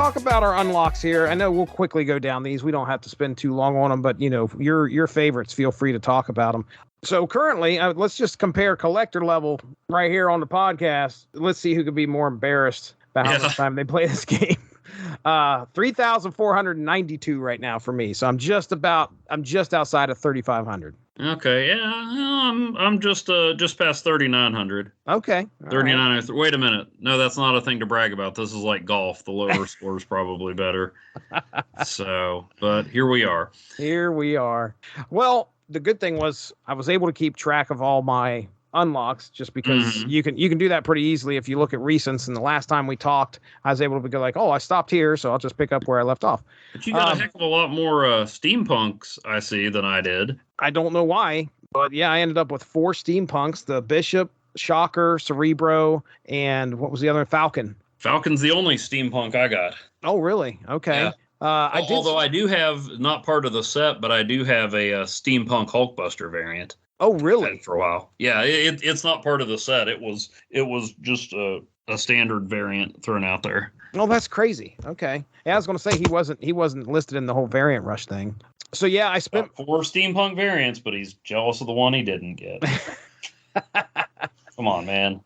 talk about our unlocks here. I know we'll quickly go down these. We don't have to spend too long on them, but your favorites, feel free to talk about them. So currently, let's just compare collector level right here on the podcast. Let's see who could be more embarrassed about how much time they play this game. 3,492 right now for me. So I'm just outside of 3,500. Okay, yeah, I'm just past 3,900. Okay, 39. Right. Wait a minute, no, that's not a thing to brag about. This is like golf. The lower score is probably better. So, but here we are. Here we are. Well, the good thing was I was able to keep track of all my unlocks just because you can do that pretty easily if you look at recents. And the last time we talked, I was able to go like, oh, I stopped here, so I'll just pick up where I left off. But you got a heck of a lot more steampunks, I see, than I did. I don't know why, but yeah, I ended up with 4 steampunks: the Bishop, Shocker, Cerebro, and what was the other? Falcon. Falcon's the only steampunk I got. Oh, really? Okay. Yeah. Although I do have, not part of the set, but I do have a steampunk Hulkbuster variant. Oh, really? For a while. Yeah, it's not part of the set. It was just a standard variant thrown out there. Oh, that's crazy. Okay. Yeah, I was going to say he wasn't listed in the whole variant rush thing. So yeah, I spent 4 steampunk variants, but he's jealous of the one he didn't get. Come on, man.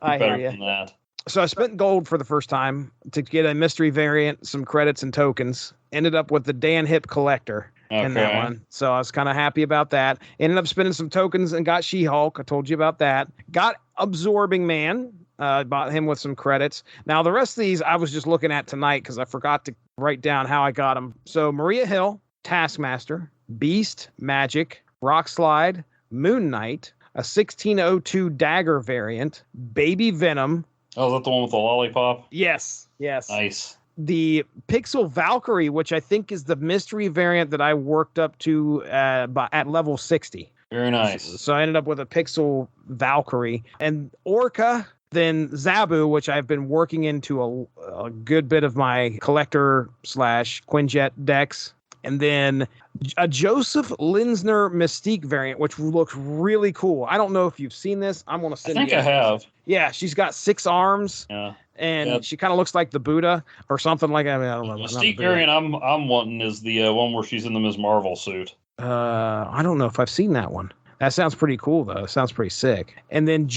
I hear you. Than that. So I spent gold for the first time to get a mystery variant, some credits and tokens. Ended up with the Dan Hip collector. In that one. So I was kind of happy about that. Ended up spending some tokens and got She-Hulk. I told you about that. Got Absorbing Man. Bought him with some credits. Now, the rest of these I was just looking at tonight because I forgot to write down how I got them. So Maria Hill, Taskmaster, Beast, Magic, Rock Slide, Moon Knight, a 1602 Dagger variant, Baby Venom. Oh, is that the one with the lollipop? Yes. Nice. The Pixel Valkyrie, which I think is the mystery variant that I worked up to at level 60. Very nice. So I ended up with a Pixel Valkyrie. And Orca, then Zabu, which I've been working into a good bit of my collector / Quinjet decks. And then a Joseph Linsner Mystique variant, which looks really cool. I don't know if you've seen this. I'm going to send you. I think I have. Yeah, she's got 6 arms. Yeah. And she kind of looks like the Buddha or something like that. I mean, I don't know. The Mystique variant I'm wanting is the one where she's in the Ms. Marvel suit. I don't know if I've seen that one. That sounds pretty cool, though. It sounds pretty sick. And then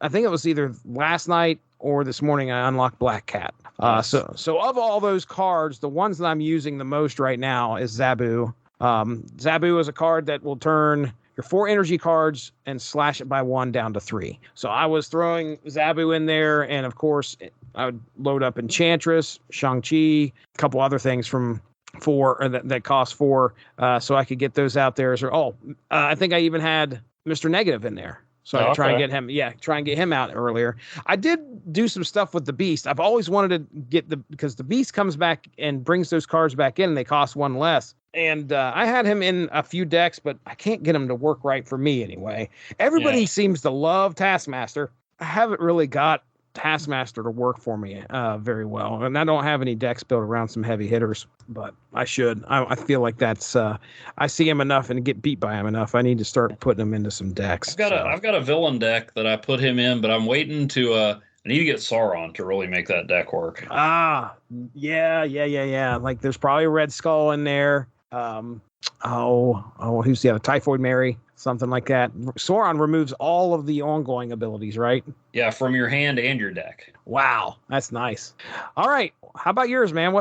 I think it was either last night or this morning, I unlocked Black Cat. So of all those cards, the ones that I'm using the most right now is Zabu. Zabu is a card that will turn your 4 energy cards and slash it by 1 down to 3. So I was throwing Zabu in there, and of course, I would load up Enchantress, Shang-Chi, a couple other things from 4 or that cost 4, so I could get those out there. I think I even had Mr. Negative in there. So I could try and get him. Yeah, try and get him out earlier. I did do some stuff with the Beast. I've always wanted to get because the Beast comes back and brings those cards back in, and they cost 1 less. And I had him in a few decks, but I can't get him to work right for me anyway. Everybody seems to love Taskmaster. I haven't really got Taskmaster to work for me very well, and I don't have any decks built around some heavy hitters, but I should. I feel like that's I see him enough and get beat by him enough. I need to start putting him into some decks. I've got a villain deck that I put him in, but I'm waiting to I need to get Sauron to really make that deck work. Yeah. Like there's probably a Red Skull in there. Who's the other? Typhoid Mary, something like that. Sauron removes all of the ongoing abilities, right? Yeah, from your hand and your deck. Wow, that's nice. All right, how about yours, man?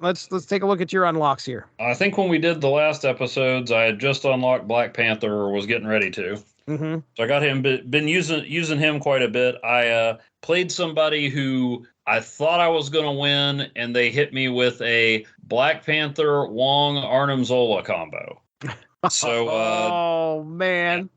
Let's take a look at your unlocks here. I think when we did the last episodes, I had just unlocked Black Panther, or was getting ready to. Mm-hmm. So I got him, been using him quite a bit. I played somebody who I thought I was going to win, and they hit me with a Black Panther Wong Arnim Zola combo. So, oh man.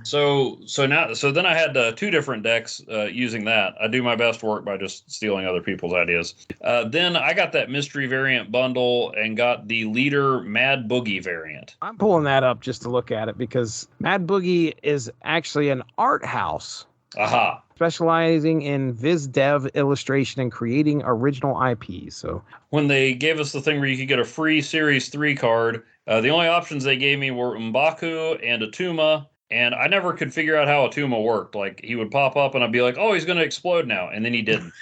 So then I had 2 different decks using that. I do my best work by just stealing other people's ideas. Then I got that mystery variant bundle and got the leader Mad Boogie variant. I'm pulling that up just to look at it because Mad Boogie is actually an art house. Aha. Specializing in Viz Dev illustration and creating original IPs. So when they gave us the thing where you could get a free Series 3 card, the only options they gave me were M'Baku and Atuma, and I never could figure out how Atuma worked. Like, he would pop up and I'd be like, oh, he's going to explode now, and then he didn't.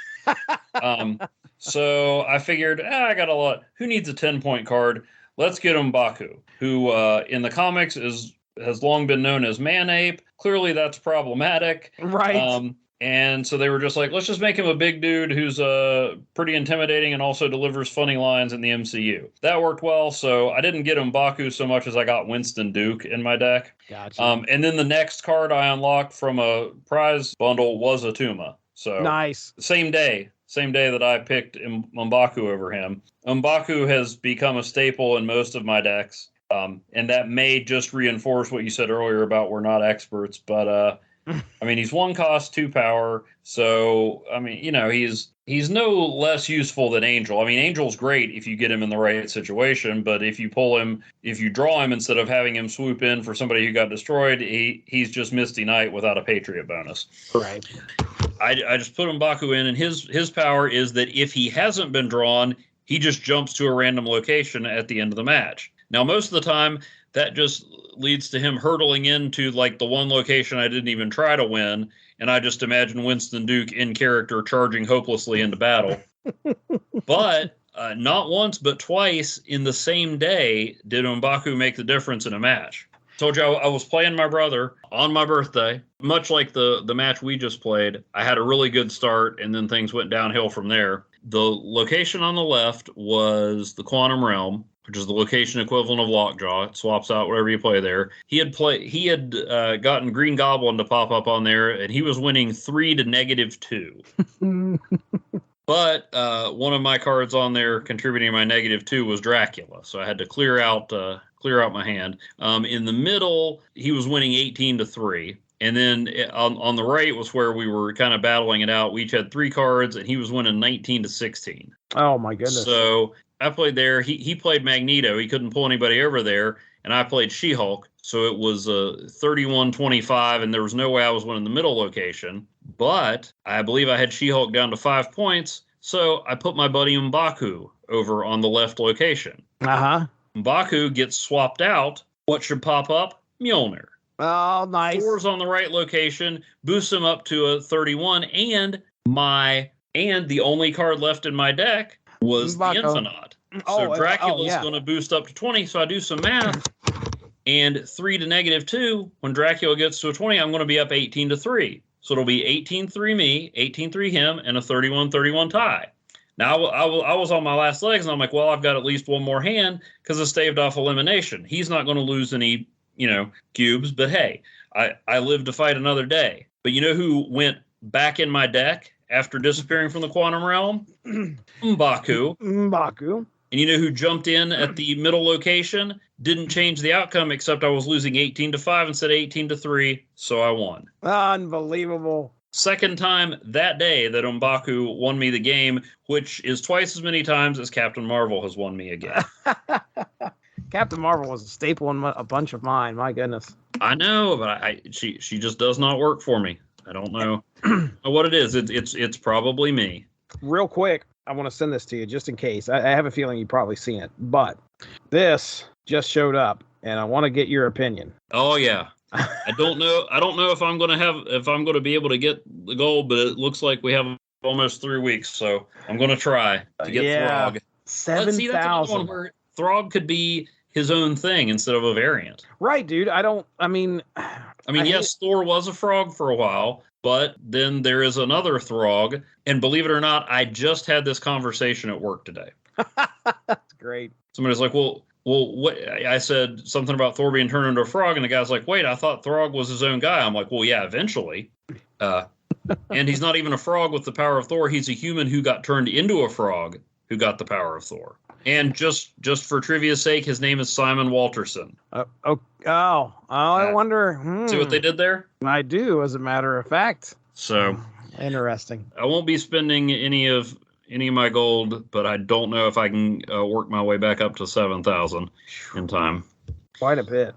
So I figured, I got a lot. Who needs a 10-point card? Let's get M'Baku, who in the comics has long been known as Man-Ape. Clearly, that's problematic. Right. And so they were just like, let's just make him a big dude who's pretty intimidating and also delivers funny lines in the MCU. That worked well, so I didn't get M'Baku so much as I got Winston Duke in my deck. Gotcha. And then the next card I unlocked from a prize bundle was Atuma. So Nice. Same day that I picked M'Baku over him. M'Baku has become a staple in most of my decks. And that may just reinforce what you said earlier about we're not experts, but I mean, he's 1 cost, 2 power. So, I mean, he's no less useful than Angel. I mean, Angel's great if you get him in the right situation, but if you draw him instead of having him swoop in for somebody who got destroyed, he's just Misty Knight without a Patriot bonus. Right. I just put M'Baku in, and his power is that if he hasn't been drawn, he just jumps to a random location at the end of the match. Now, most of the time, that just leads to him hurtling into like the one location I didn't even try to win, and I just imagine Winston Duke in character charging hopelessly into battle. But not once but twice in the same day did M'Baku make the difference in a match. Told you I was playing my brother on my birthday, much like the match we just played. I had a really good start, and then things went downhill from there. The location on the left was the Quantum Realm, which is the location equivalent of Lockjaw. It swaps out whatever you play there. He had gotten Green Goblin to pop up on there, and he was winning 3 to -2. But one of my cards on there contributing my -2 was Dracula, so I had to clear out my hand. In the middle, he was winning 18 to 3. And then on the right was where we were kind of battling it out. We each had 3 cards, and he was winning 19 to 16. Oh, my goodness. So I played there. He played Magneto. He couldn't pull anybody over there. And I played She-Hulk. So it was 31-25, and there was no way I was winning the middle location. But I believe I had She-Hulk down to 5 points. So I put my buddy M'Baku over on the left location. Uh-huh. M'Baku gets swapped out. What should pop up? Mjolnir. Oh, nice. Thor's on the right location, boosts him up to a 31, and the only card left in my deck was the Infinite. So Dracula's going to boost up to 20, so I do some math, and 3 to -2, when Dracula gets to a 20, I'm going to be up 18 to 3. So it'll be 18-3 me, 18-3 him, and a 31-31 tie. Now, I was on my last legs, and I'm like, well, I've got at least one more hand because I staved off elimination. He's not going to lose any cubes, but hey, I live to fight another day. But you know who went back in my deck after disappearing from the Quantum Realm? M'Baku. And you know who jumped in at the middle location? Didn't change the outcome, except I was losing 18 to 5 instead of 18 to 3, so I won. Unbelievable. Second time that day that M'Baku won me the game, which is twice as many times as Captain Marvel has won me again. Captain Marvel was a staple in a bunch of mine. My goodness. I know, but she just does not work for me. I don't know what it is. It's probably me. Real quick, I want to send this to you just in case. I have a feeling you've probably seen it, but this just showed up, and I want to get your opinion. Oh yeah. I don't know if I'm going to be able to get the gold, but it looks like we have almost 3 weeks, so I'm going to try to get Throg. 7,000. That's another one where Throg could be his own thing instead of a variant. Right, dude. Yes, Thor was a frog for a while, but then there is another Throg, and believe it or not, I just had this conversation at work today. That's great. Somebody's like, well, what? I said something about Thor being turned into a frog, and the guy's like, wait, I thought Throg was his own guy. I'm like, well, yeah, eventually. And he's not even a frog with the power of Thor. He's a human who got turned into a frog who got the power of Thor. And just for trivia's sake, his name is Simon Walterson. I wonder. See what they did there? I do, as a matter of fact. So interesting. I won't be spending any of my gold, but I don't know if I can work my way back up to 7,000 in time. Quite a bit.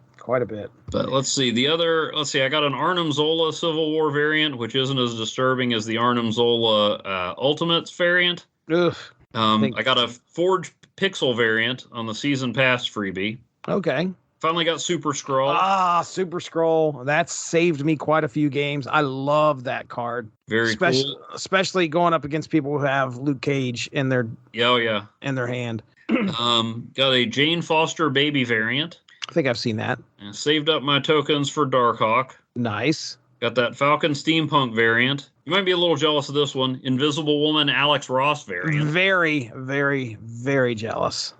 But let's see. I got an Arnim Zola Civil War variant, which isn't as disturbing as the Arnim Zola Ultimates variant. Ugh. I got a Forge Pixel variant on the Season Pass freebie. Okay. Finally got Super Skrull. Super Scroll. That saved me quite a few games. I love that card. Very cool. Especially going up against people who have Luke Cage in their in their hand. Got a Jane Foster baby variant. I think I've seen that. And saved up my tokens for Darkhawk. Nice. Got that Falcon Steampunk variant. You might be a little jealous of this one. Invisible Woman Alex Ross variant. Very, very, very jealous.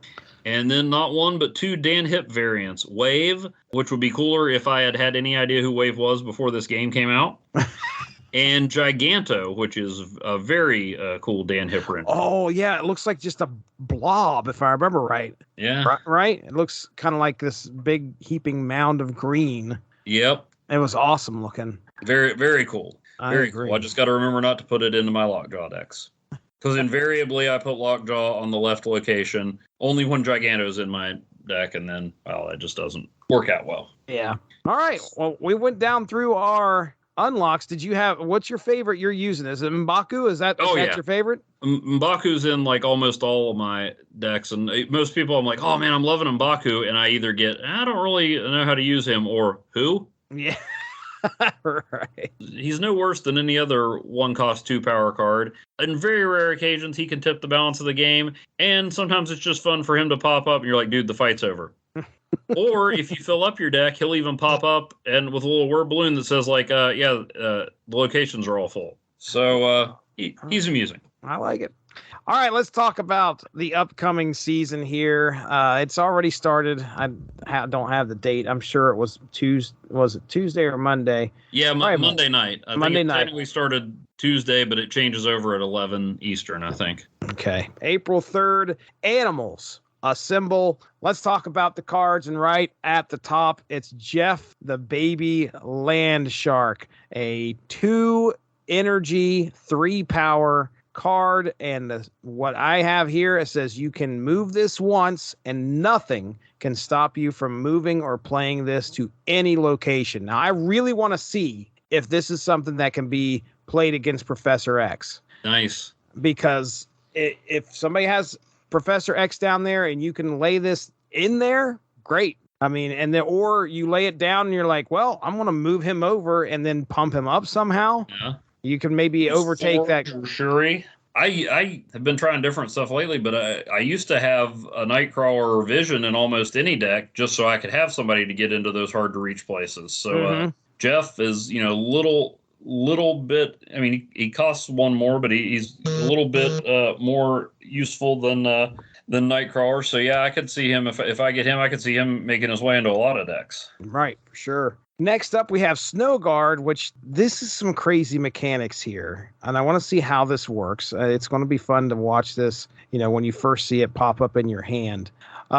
And then not one, but two Dan Hip variants. Wave, which would be cooler if I had any idea who Wave was before this game came out. And Giganto, which is a very cool Dan Hip render. Oh, yeah. It looks like just a blob, if I remember right. Yeah. Right? It looks kind of like this big heaping mound of green. Yep. It was awesome looking. Very, very cool. Very cool. I just got to remember not to put it into my Lockjaw decks. Because invariably I put Lockjaw on the left location only when Giganto's in my deck, and then, well, it just doesn't work out well. Yeah. All right. Well, we went down through our unlocks. What's your favorite you're using? Is it M'Baku? Is that your favorite? M'Baku's in like almost all of my decks, and most people I'm like, oh man, I'm loving M'Baku, and I either get, I don't really know how to use him, or who? Yeah. Right. He's no worse than any other 1-cost 2-power card. In very rare occasions, he can tip the balance of the game, and sometimes it's just fun for him to pop up, and you're like, dude, the fight's over. Or if you fill up your deck, he'll even pop up and with a little word balloon that says like, the locations are all full. So he's amusing. I like it. All right, let's talk about the upcoming season here. It's already started. I don't have the date. I'm sure it was Tuesday. Was it Tuesday or Monday? Yeah, Monday night. I Monday think it night. technically started Tuesday, but it changes over at 11 Eastern, I think. Okay. April 3rd, Animals. Assemble. Let's talk about the cards. And right at the top, it's Jeff the Baby Land Shark, a 2 energy, 3 power card. And what I have here, it says you can move this once and nothing can stop you from moving or playing this to any location. Now, I really want to see if this is something that can be played against Professor X. Nice. Because if somebody has Professor X down there and you can lay this in there, great. I mean, or you lay it down and you're like, well, I'm going to move him over and then pump him up somehow. Yeah. You can maybe overtake that. Shuri. I have been trying different stuff lately, but I used to have a Nightcrawler Vision in almost any deck just so I could have somebody to get into those hard to reach places. So Jeff is, little bit. I mean, he costs 1 more, but he's a little bit more useful than Nightcrawler. So yeah, I could see him if I get him. I could see him making his way into a lot of decks. Right, for sure. Next up, we have Snow Guard, which this is some crazy mechanics here, and I want to see how this works. It's going to be fun to watch this. When you first see it pop up in your hand.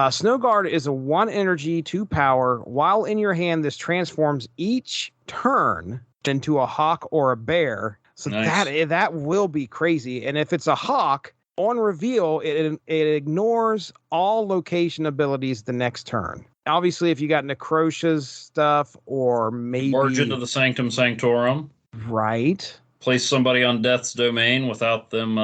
Snow Guard is a 1 energy, 2 power. While in your hand, this transforms each turn into a hawk or a bear. So nice. that will be crazy. And if it's a hawk, on reveal, it ignores all location abilities the next turn. Obviously, if you got Necrocia's stuff or maybe barge into the Sanctum Sanctorum. Right. Place somebody on Death's Domain without them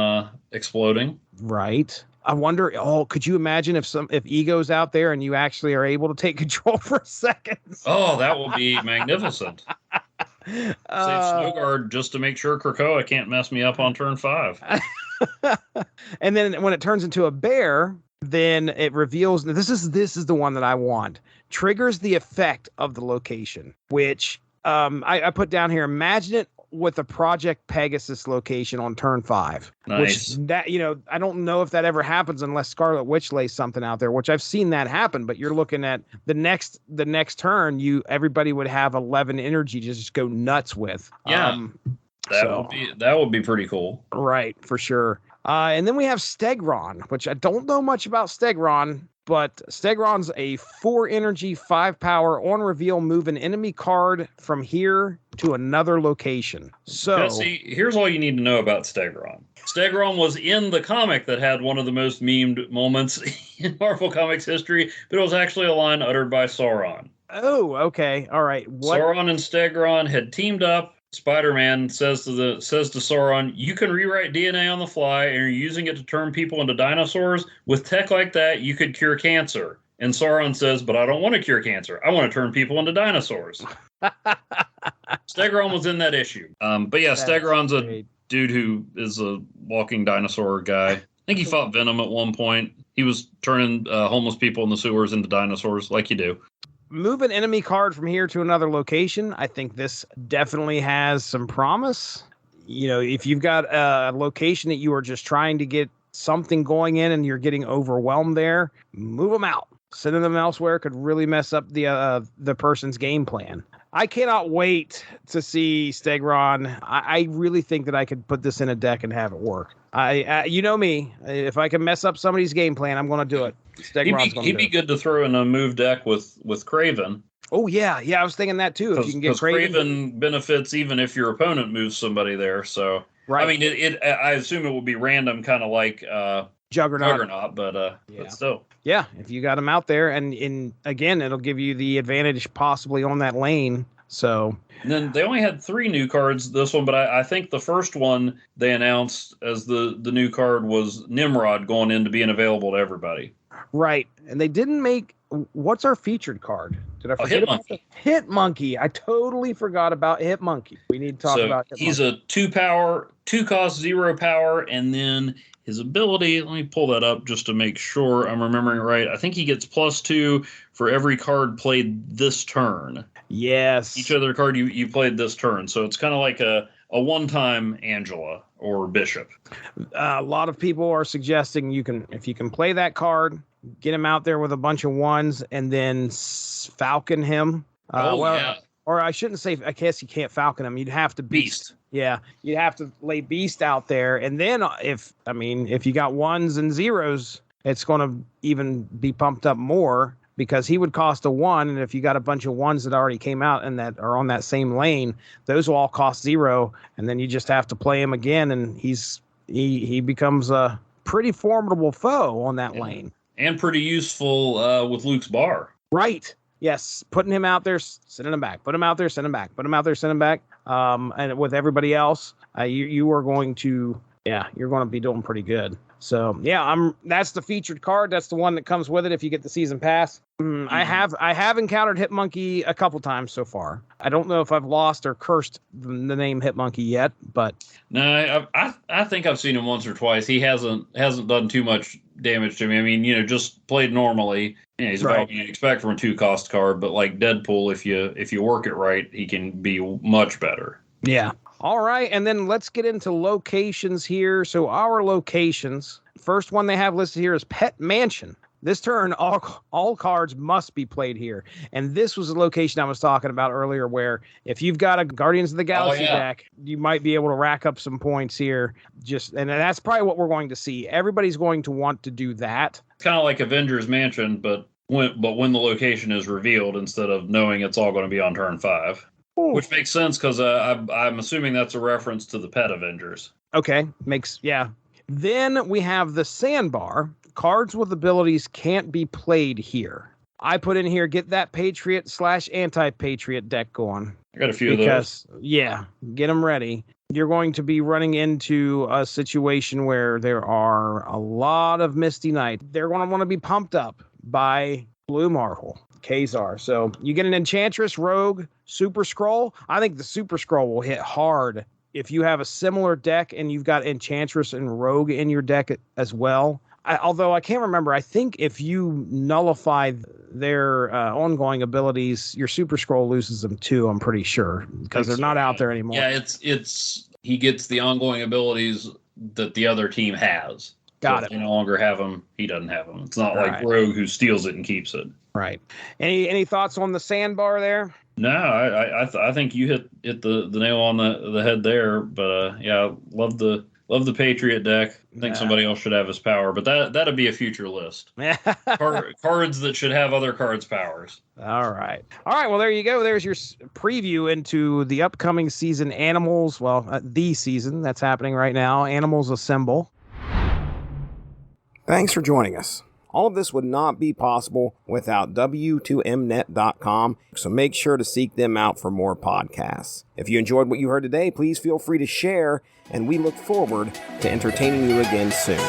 exploding. Right. I wonder, could you imagine if Ego's out there and you actually are able to take control for a second? Oh, that will be magnificent. Save Snow Guard just to make sure Krakoa can't mess me up on turn 5. And then when it turns into a bear, then it reveals this is the one that I want. Triggers the effect of the location, which I put down here. Imagine it with a Project Pegasus location on turn 5. Nice. Which I don't know if that ever happens unless Scarlet Witch lays something out there, which I've seen that happen. But you're looking at the next turn, everybody would have 11 energy to just go nuts with. Yeah. That would be pretty cool. Right, for sure. And then we have Stegron, which I don't know much about Stegron, but Stegron's a 4 energy, 5 power. On reveal, move an enemy card from here to another location. So Jesse, here's all you need to know about Stegron. Stegron was in the comic that had one of the most memed moments in Marvel Comics history, but it was actually a line uttered by Sauron. Oh, okay. All right. Sauron and Stegron had teamed up. Spider-Man says to Sauron, you can rewrite DNA on the fly and you're using it to turn people into dinosaurs. With tech like that, you could cure cancer. And Sauron says, but I don't want to cure cancer. I want to turn people into dinosaurs. Stegron was in that issue. But yeah, Stegron's a dude who is a walking dinosaur guy. I think he fought Venom at one point. He was turning homeless people in the sewers into dinosaurs, like you do. Move an enemy card from here to another location. I think this definitely has some promise. You know, if you've got a location that you are just trying to get something going in and you're getting overwhelmed there, move them out. Sending them elsewhere could really mess up the person's game plan. I cannot wait to see Stegron. I really think that I could put this in a deck and have it work. You know me. If I can mess up somebody's game plan, I'm going to do it. He'd be good to throw in a move deck with Craven. Oh, yeah. I was thinking that, too. If you can get Craven benefits even if your opponent moves somebody there. So, right. I mean, I assume it will be random, kind of like Juggernaut, but still. Yeah, if you got him out there, and again, it'll give you the advantage possibly on that lane. So and then they only had 3 new cards this one, but I think the first one they announced as the new card was Nimrod going into being available to everybody. Right, and they didn't make. What's our featured card? Did I forget about that? Hitmonkey. I totally forgot about Hitmonkey. We need to talk about Hitmonkey. He's a 2-power, 2-cost, 0 power, and then his ability, let me pull that up just to make sure I'm remembering it right. I think he gets +2 for every card played this turn. Yes. Each other card you played this turn. So it's kind of like a one-time Angela or Bishop. A lot of people are suggesting if you can play that card, get him out there with a bunch of ones, and then Falcon him. Yeah. Or I shouldn't say, I guess you can't Falcon him. You'd have to Beast. Yeah, you'd have to lay Beast out there. And then if you got 1s and 0s, it's going to even be pumped up more because he would cost a 1. And if you got a bunch of 1s that already came out and that are on that same lane, those will all cost 0. And then you just have to play him again. And he becomes a pretty formidable foe on that lane. And pretty useful with Luke's Bar. Right. Yes, putting him out there, sending him back. Put him out there, send him back. Put him out there, send him back. And with everybody else, you are going to, you're going to be doing pretty good. So that's the featured card. That's the one that comes with it if you get the season pass. I have encountered Hitmonkey a couple times so far. I don't know if I've lost or cursed the name Hitmonkey yet, but no, I think I've seen him once or twice. He hasn't done too much damage to me. I mean, just played normally. He's about what you'd expect from a 2-cost card, but like Deadpool, if you work it right, he can be much better. Yeah. All right, and then let's get into locations here. So our locations, first one they have listed here is Pet Mansion. This turn, all cards must be played here. And this was a location I was talking about earlier where if you've got a Guardians of the Galaxy deck, you might be able to rack up some points here. And that's probably what we're going to see. Everybody's going to want to do that. It's kind of like Avengers Mansion, but when the location is revealed instead of knowing it's all going to be on turn 5. Ooh. Which makes sense because I'm assuming that's a reference to the Pet Avengers. Okay, Then we have the Sandbar. Cards with abilities can't be played here. I put in here, get that Patriot/anti-Patriot deck going. I got a few of those. Yeah, get them ready. You're going to be running into a situation where there are a lot of Misty Knight. They're going to want to be pumped up by Blue Marvel, Khazar. So you get an Enchantress, Rogue, Super Skrull. I think the Super Skrull will hit hard. If you have a similar deck and you've got Enchantress and Rogue in your deck as well. Although I can't remember, I think if you nullify their ongoing abilities, your Super Skrull loses them too, I'm pretty sure, because they're not out there anymore. Yeah, he gets the ongoing abilities that the other team has. Got it. If they no longer have them, he doesn't have them. It's not like Rogue who steals it and keeps it. Right. Any thoughts on the Sandbar there? No, I think you hit the nail on the head there. But love the Patriot deck. I think somebody else should have his power, but that'd be a future list. Cards that should have other cards' powers. All right. Well, there you go. There's your preview into the upcoming season. Animals. Well, the season that's happening right now. Animals Assemble. Thanks for joining us. All of this would not be possible without W2Mnet.com, so make sure to seek them out for more podcasts. If you enjoyed what you heard today, please feel free to share, and we look forward to entertaining you again soon.